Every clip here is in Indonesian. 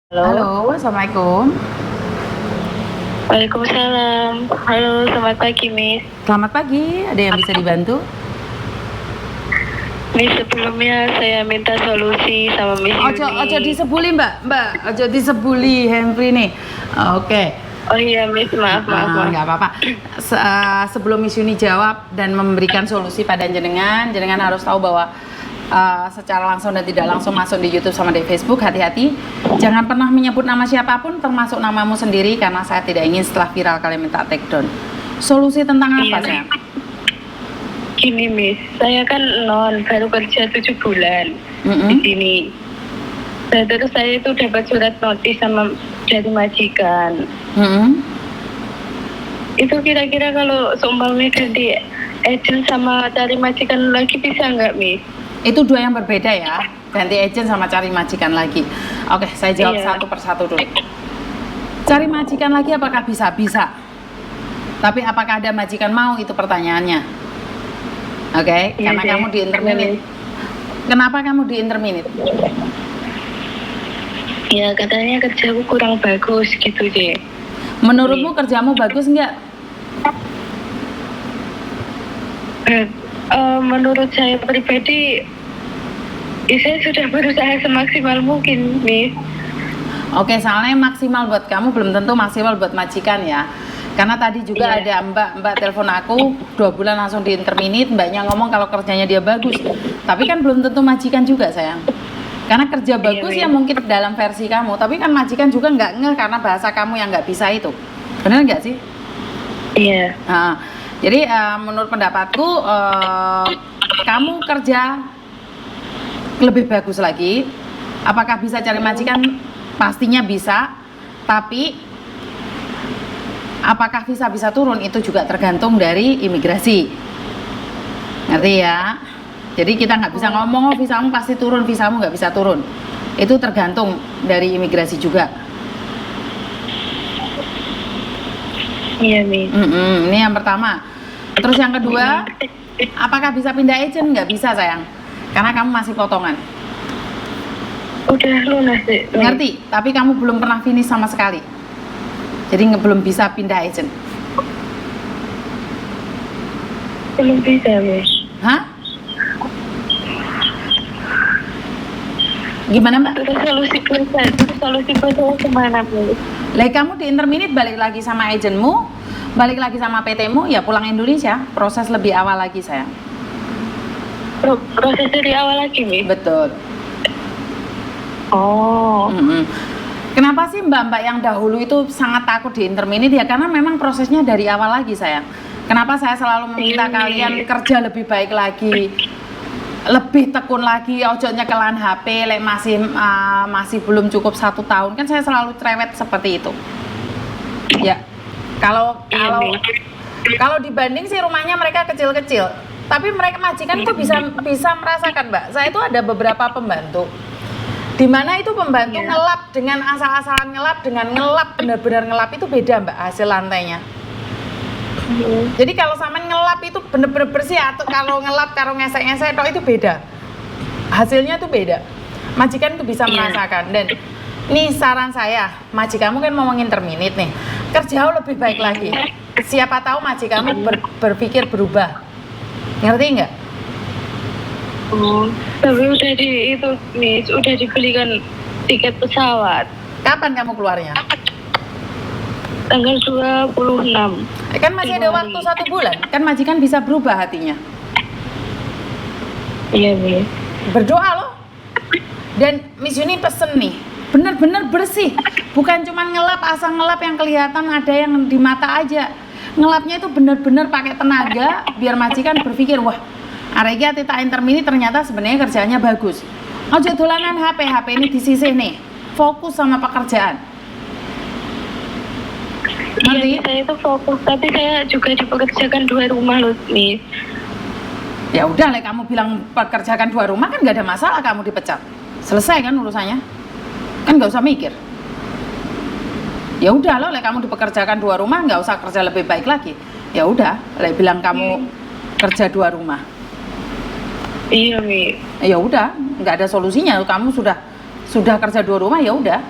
Halo, Halo, Assalamualaikum. Waalaikumsalam. Halo, selamat pagi, Miss. Selamat pagi, ada yang bisa dibantu? Miss, sebelumnya saya minta solusi sama Miss Ojo Yuni. disebuli mbak, ojo disebuli Henry nih. Oke. Oh iya, Miss, maaf. Nggak apa-apa. Sebelum Miss Yuni jawab dan memberikan solusi pada jenengan harus tahu bahwa secara langsung dan tidak langsung masuk di YouTube sama di Facebook, hati-hati. Jangan pernah menyebut nama siapapun, termasuk namamu sendiri, karena saya tidak ingin setelah viral kalian minta take down. Solusi tentang apa, Iya, sayang? Gini, Miss, saya kan baru kerja 7 bulan di sini. Dan terus saya itu dapat surat notis dari majikan. Itu kira-kira kalau seumpamanya ganti agent sama cari majikan lagi bisa nggak, Miss? Itu dua yang berbeda ya, ganti agent sama cari majikan lagi. Oke, saya jawab satu persatu dulu. Cari majikan lagi apakah bisa? Bisa. Tapi apakah ada majikan mau, itu pertanyaannya. Oke, karena kamu di interminate. Kenapa kamu di interminate? Ya, katanya kerjaku kurang bagus gitu deh. Menurutmu kerjamu bagus nggak? Menurut saya pribadi, saya sudah berusaha semaksimal mungkin, Miss. Oke, soalnya maksimal buat kamu belum tentu maksimal buat majikan ya. Karena tadi juga ada mbak telepon aku 2 bulan langsung di interminate, mbaknya ngomong kalau kerjanya dia bagus. Tapi kan belum tentu majikan juga, sayang. Karena kerja bagus ya mungkin dalam versi kamu, tapi kan majikan juga nggak ngeh karena bahasa kamu yang nggak bisa itu. Benar nggak sih? Iya. Nah, jadi menurut pendapatku kamu kerja lebih bagus lagi. Apakah bisa cari majikan? Pastinya bisa. Tapi apakah bisa turun itu juga tergantung dari imigrasi. Ngerti ya? Jadi kita nggak bisa ngomong, oh visamu pasti turun, visamu nggak bisa turun. Itu tergantung dari imigrasi juga. Iya, Mi. Ini yang pertama. Terus yang kedua, apakah bisa pindah agent? Nggak bisa, sayang. Karena kamu masih potongan. Udah lunas deh. Ngerti? Tapi kamu belum pernah finish sama sekali. Jadi belum bisa pindah agent. Belum bisa, Mi. Hah? Gimana, Mbak? Terus solusi saya kemana, Mi? Lah kamu di interminate balik lagi sama agentmu, balik lagi sama PT-mu, ya pulang Indonesia, proses lebih awal lagi, sayang. Proses dari awal lagi, Mi? Betul. Oh. Kenapa sih mbak-mbak yang dahulu itu sangat takut di interminate? Ya karena memang prosesnya dari awal lagi, sayang. Kenapa saya selalu meminta kalian kerja lebih baik lagi, lebih tekun lagi, ojo nyekelan HP, masih belum cukup 1 tahun, kan saya selalu cerewet seperti itu. Ya, kalau dibanding sih rumahnya mereka kecil-kecil, tapi mereka majikan itu bisa merasakan, Mbak. Saya itu ada beberapa pembantu, di mana itu pembantu ngelap dengan asal-asalan ngelap, dengan ngelap benar-benar ngelap itu beda, Mbak, hasil lantainya. Jadi kalau sampean ngelap itu bener-bener bersih, atau kalau ngelap karo ngesek-ngesek itu beda. Hasilnya tuh beda. Majikan itu bisa merasakan. Dan nih saran saya, majikanmu kan mau interminate nih, kerja lebih baik lagi. Siapa tahu majikanmu berpikir berubah. Ngerti nggak? Tapi udah dibelikan tiket pesawat. Kapan kamu keluarnya? Tanggal 26. Kan masih ada waktu 1 bulan. Kan majikan bisa berubah hatinya. Iya, Mi. Berdoa loh. Dan Miss Yuni pesen nih, bener-bener bersih. Bukan cuma ngelap, asal ngelap yang kelihatan ada yang di mata aja. Ngelapnya itu bener-bener pakai tenaga biar majikan berpikir, wah, arek iki tak interminate ternyata sebenarnya kerjanya bagus. Ojo dolanan HP ini disisih nih. Fokus sama pekerjaan. Iya, saya itu fokus, tapi saya juga dipekerjakan 2 rumah loh, Mi. Ya udah, kamu bilang pekerjakan 2 rumah kan nggak ada masalah kamu dipecat. Selesai kan urusannya? Kan nggak usah mikir. Ya udah loh, kamu dipekerjakan 2 rumah, nggak usah kerja lebih baik lagi. Ya udah, bilang kamu kerja 2 rumah. Iya, Mi. Ya udah, nggak ada solusinya. Kamu sudah kerja 2 rumah, ya udah.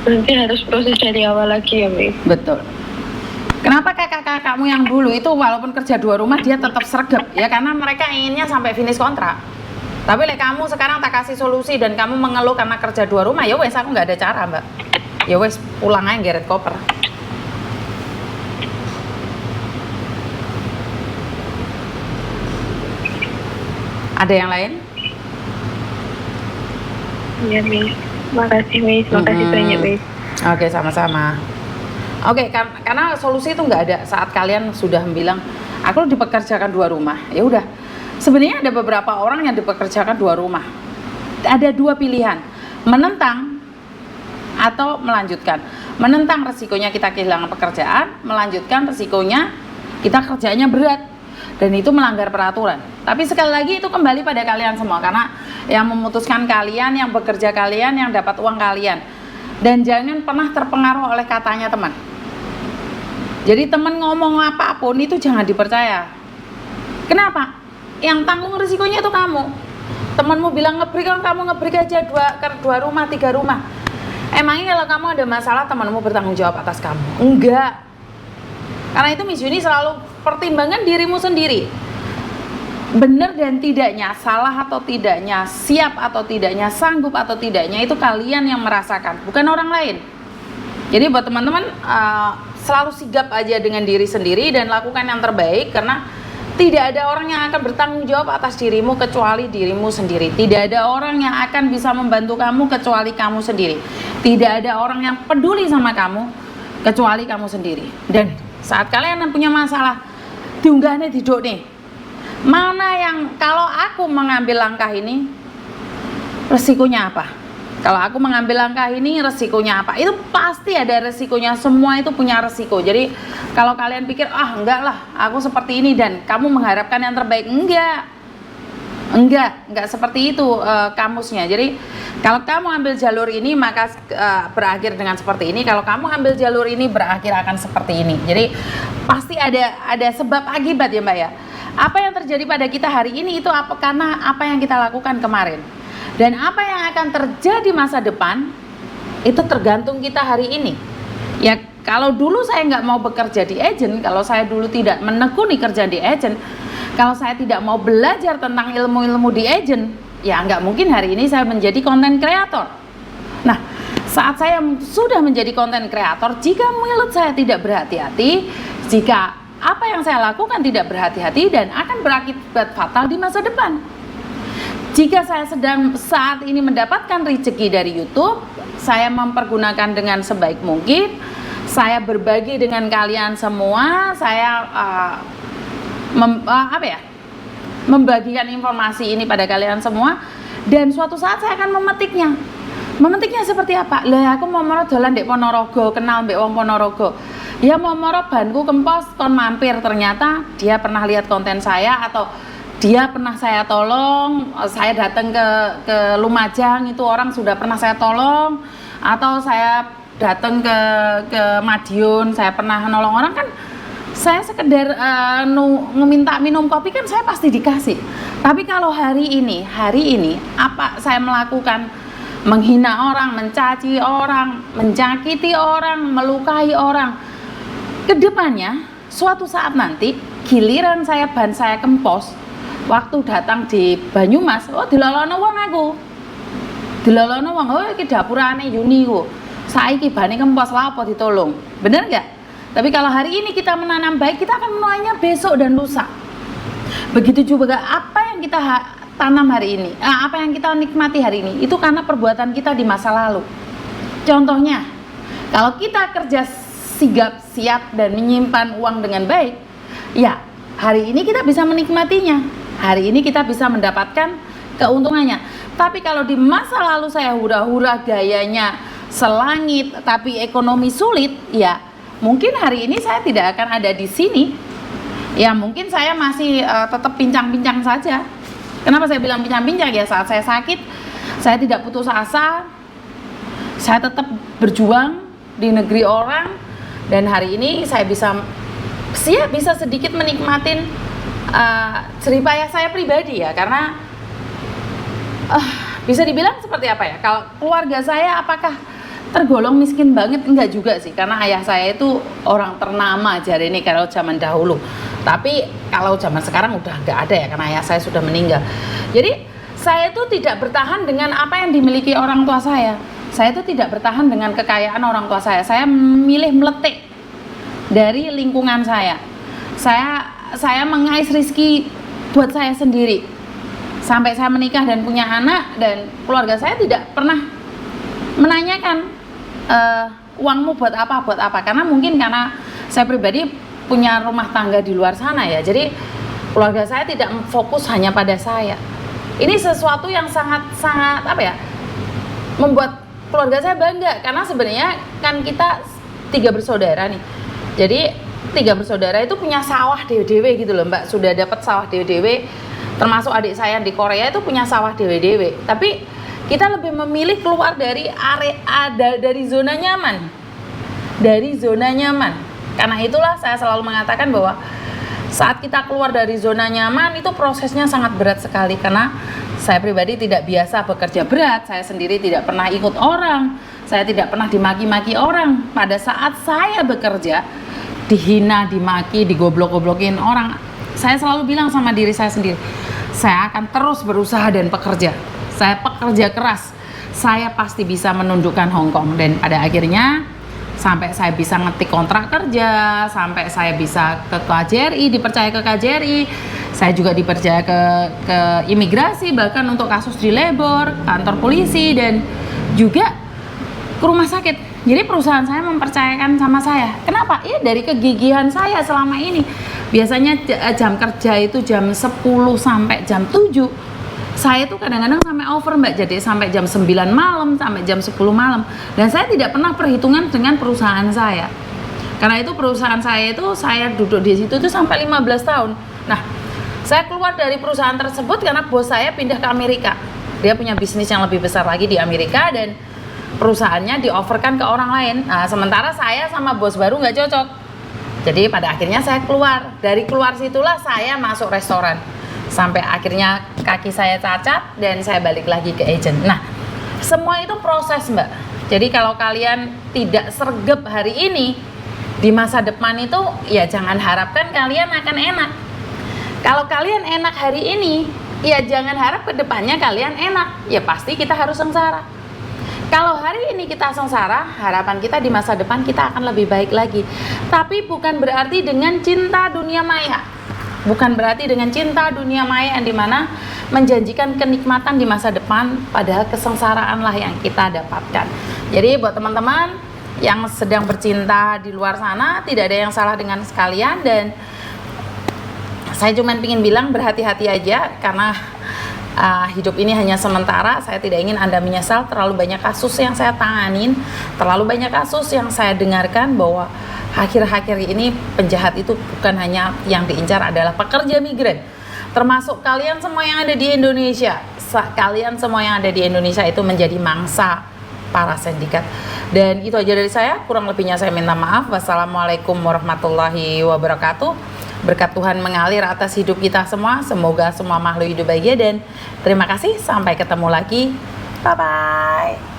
Berarti harus proses dari awal lagi ya, Mi? Betul. Kenapa kakak-kakakmu yang dulu itu walaupun kerja 2 rumah dia tetap sregep ya, karena mereka inginnya sampai finish kontrak. Tapi kamu sekarang tak kasih solusi dan kamu mengeluh karena kerja 2 rumah, ya wes aku nggak ada cara, Mbak. Ya wes pulang aja geret koper. Ada yang lain? Iya, Mi. Makasih, Mi. Makasih banyak, Mi. Oke, sama-sama. Oke, karena solusi itu nggak ada saat kalian sudah bilang aku dipekerjakan 2 rumah. Ya udah. Sebenarnya ada beberapa orang yang dipekerjakan 2 rumah. Ada 2 pilihan, menentang atau melanjutkan. Menentang resikonya kita kehilangan pekerjaan, melanjutkan resikonya kita kerjanya berat dan itu melanggar peraturan. Tapi sekali lagi itu kembali pada kalian semua, karena yang memutuskan kalian, yang bekerja kalian, yang dapat uang kalian. Dan jangan pernah terpengaruh oleh katanya teman. Jadi teman ngomong apapun itu jangan dipercaya. Kenapa? Yang tanggung risikonya itu kamu. Temanmu bilang ngebreak, kamu ngebreak aja 2 rumah, 3 rumah. Emangnya kalau kamu ada masalah temanmu bertanggung jawab atas kamu? Enggak. Karena itu Miss Yuni selalu pertimbangkan dirimu sendiri. Benar dan tidaknya, salah atau tidaknya, siap atau tidaknya, sanggup atau tidaknya, itu kalian yang merasakan, bukan orang lain. Jadi buat teman-teman selalu sigap aja dengan diri sendiri dan lakukan yang terbaik, karena tidak ada orang yang akan bertanggung jawab atas dirimu kecuali dirimu sendiri. Tidak ada orang yang akan bisa membantu kamu kecuali kamu sendiri. Tidak ada orang yang peduli sama kamu kecuali kamu sendiri. Dan saat kalian punya masalah, diunggahnya diduk nih. Mana yang kalau aku mengambil langkah ini resikonya apa? Kalau aku mengambil langkah ini resikonya apa? Itu pasti ada resikonya, semua itu punya resiko. Jadi kalau kalian pikir enggak lah aku seperti ini dan kamu mengharapkan yang terbaik, enggak seperti itu kamusnya. Jadi kalau kamu ambil jalur ini maka berakhir dengan seperti ini. Kalau kamu ambil jalur ini berakhir akan seperti ini. Jadi pasti ada sebab akibat ya Mbak ya. Apa yang terjadi pada kita hari ini itu karena apa yang kita lakukan kemarin. Dan apa yang akan terjadi masa depan itu tergantung kita hari ini. Ya kalau dulu saya nggak mau bekerja di agent, kalau saya dulu tidak menekuni kerja di agent, kalau saya tidak mau belajar tentang ilmu-ilmu di agent, ya nggak mungkin hari ini saya menjadi content creator. Nah, saat saya sudah menjadi content creator, jika mulut saya tidak berhati-hati, jika apa yang saya lakukan tidak berhati-hati dan akan berakibat fatal di masa depan. Jika saya sedang saat ini mendapatkan rezeki dari YouTube, saya mempergunakan dengan sebaik mungkin, saya berbagi dengan kalian semua, saya membagikan informasi ini pada kalian semua, dan suatu saat saya akan memetiknya. Memetiknya seperti apa? Lah aku mau dolan ndek Ponorogo, kenal mbek wong Ponorogo. Ya mau banku kempos kon mampir, ternyata dia pernah lihat konten saya atau dia pernah saya tolong, saya datang ke Lumajang itu orang sudah pernah saya tolong, atau saya datang ke Madiun saya pernah nolong orang, kan saya sekedar meminta minum kopi kan saya pasti dikasih. Tapi kalau hari ini apa saya melakukan, menghina orang, mencaci orang, menyakiti orang, melukai orang, kedepannya suatu saat nanti giliran ban saya kempos, waktu datang di Banyumas, dilolono wong aku. Dilolono wong, iki dapurane Yuni ku. Saiki bane kempos lha apa ditolong. Bener enggak? Tapi kalau hari ini kita menanam baik, kita akan menuainya besok dan lusa. Begitu juga apa yang kita tanam hari ini, apa yang kita nikmati hari ini, itu karena perbuatan kita di masa lalu. Contohnya, kalau kita kerja sigap, siap dan menyimpan uang dengan baik, ya hari ini kita bisa menikmatinya. Hari ini kita bisa mendapatkan keuntungannya. Tapi kalau di masa lalu saya hura-hura gayanya selangit tapi ekonomi sulit, ya mungkin hari ini saya tidak akan ada di sini. Ya mungkin saya masih tetap pincang-pincang saja. Kenapa saya bilang pincang-pincang? Ya saat saya sakit, saya tidak putus asa. Saya tetap berjuang di negeri orang, dan hari ini saya bisa sedikit menikmatin jeripayah saya pribadi ya, karena bisa dibilang seperti apa ya, kalau keluarga saya apakah tergolong miskin banget, enggak juga sih, karena ayah saya itu orang ternama jari ini kalau zaman dahulu. Tapi kalau zaman sekarang udah nggak ada ya, karena ayah saya sudah meninggal. Jadi saya itu tidak bertahan dengan apa yang dimiliki orang tua saya. Saya itu tidak bertahan dengan kekayaan orang tua saya. Saya memilih meletik dari lingkungan saya. Saya mengais rezeki buat saya sendiri. Sampai saya menikah dan punya anak, dan keluarga saya tidak pernah menanyakan uangmu buat apa, karena mungkin karena saya pribadi punya rumah tangga di luar sana ya, jadi keluarga saya tidak fokus hanya pada saya. Ini sesuatu yang sangat apa ya, membuat keluarga saya bangga, karena sebenarnya kan kita 3 bersaudara nih, jadi 3 bersaudara itu punya sawah dewe-dewe gitu loh Mbak, sudah dapat sawah dewe-dewe, termasuk adik saya di Korea itu punya sawah dewe-dewe, tapi kita lebih memilih keluar dari dari zona nyaman. Dari zona nyaman. Karena itulah saya selalu mengatakan bahwa saat kita keluar dari zona nyaman itu prosesnya sangat berat sekali, karena saya pribadi tidak biasa bekerja berat, saya sendiri tidak pernah ikut orang, saya tidak pernah dimaki-maki orang. Pada saat saya bekerja, dihina, dimaki, digoblok-goblokin orang, saya selalu bilang sama diri saya sendiri, saya akan terus berusaha dan bekerja. Saya pekerja keras, saya pasti bisa menundukkan Hong Kong. Dan pada akhirnya sampai saya bisa ngetik kontrak kerja, sampai saya bisa ke KJRI, dipercaya ke KJRI, saya juga dipercaya ke imigrasi, bahkan untuk kasus di labor, kantor polisi, dan juga ke rumah sakit. Jadi perusahaan saya mempercayakan sama saya. Kenapa? Ya dari kegigihan saya selama ini. Biasanya jam kerja itu jam 10 sampai jam 7. Saya tuh kadang-kadang sampai over Mbak, jadi sampai jam 9 malam, sampai jam 10 malam. Dan saya tidak pernah perhitungan dengan perusahaan saya. Karena itu perusahaan saya itu, saya duduk di situ tuh sampai 15 tahun. Nah, saya keluar dari perusahaan tersebut karena bos saya pindah ke Amerika. Dia punya bisnis yang lebih besar lagi di Amerika, dan perusahaannya di-offerkan ke orang lain. Nah, sementara saya sama bos baru nggak cocok. Jadi pada akhirnya saya keluar. Dari keluar situlah saya masuk restoran. Sampai akhirnya kaki saya cacat dan saya balik lagi ke agent. Nah, semua itu proses Mbak. Jadi kalau kalian tidak sregep hari ini, di masa depan itu ya jangan harapkan kalian akan enak. Kalau kalian enak hari ini, ya jangan harap ke depannya kalian enak. Ya pasti kita harus sengsara. Kalau hari ini kita sengsara, harapan kita di masa depan kita akan lebih baik lagi. Tapi bukan berarti dengan cinta dunia maya. Bukan berarti dengan cinta dunia maya yang dimana menjanjikan kenikmatan di masa depan, padahal kesengsaraanlah yang kita dapatkan. Jadi buat teman-teman yang sedang bercinta di luar sana, tidak ada yang salah dengan sekalian, dan saya cuma ingin bilang berhati-hati aja, karena hidup ini hanya sementara. Saya tidak ingin Anda menyesal. Terlalu banyak kasus yang saya tanganin, terlalu banyak kasus yang saya dengarkan bahwa akhir-akhir ini penjahat itu bukan hanya yang diincar adalah pekerja migran, termasuk kalian semua yang ada di Indonesia. Kalian semua yang ada di Indonesia itu menjadi mangsa para sindikat. Dan itu aja dari saya, kurang lebihnya saya minta maaf. Wassalamualaikum warahmatullahi wabarakatuh. Berkat Tuhan mengalir atas hidup kita semua. Semoga semua makhluk hidup bahagia, dan terima kasih. Sampai ketemu lagi. Bye bye.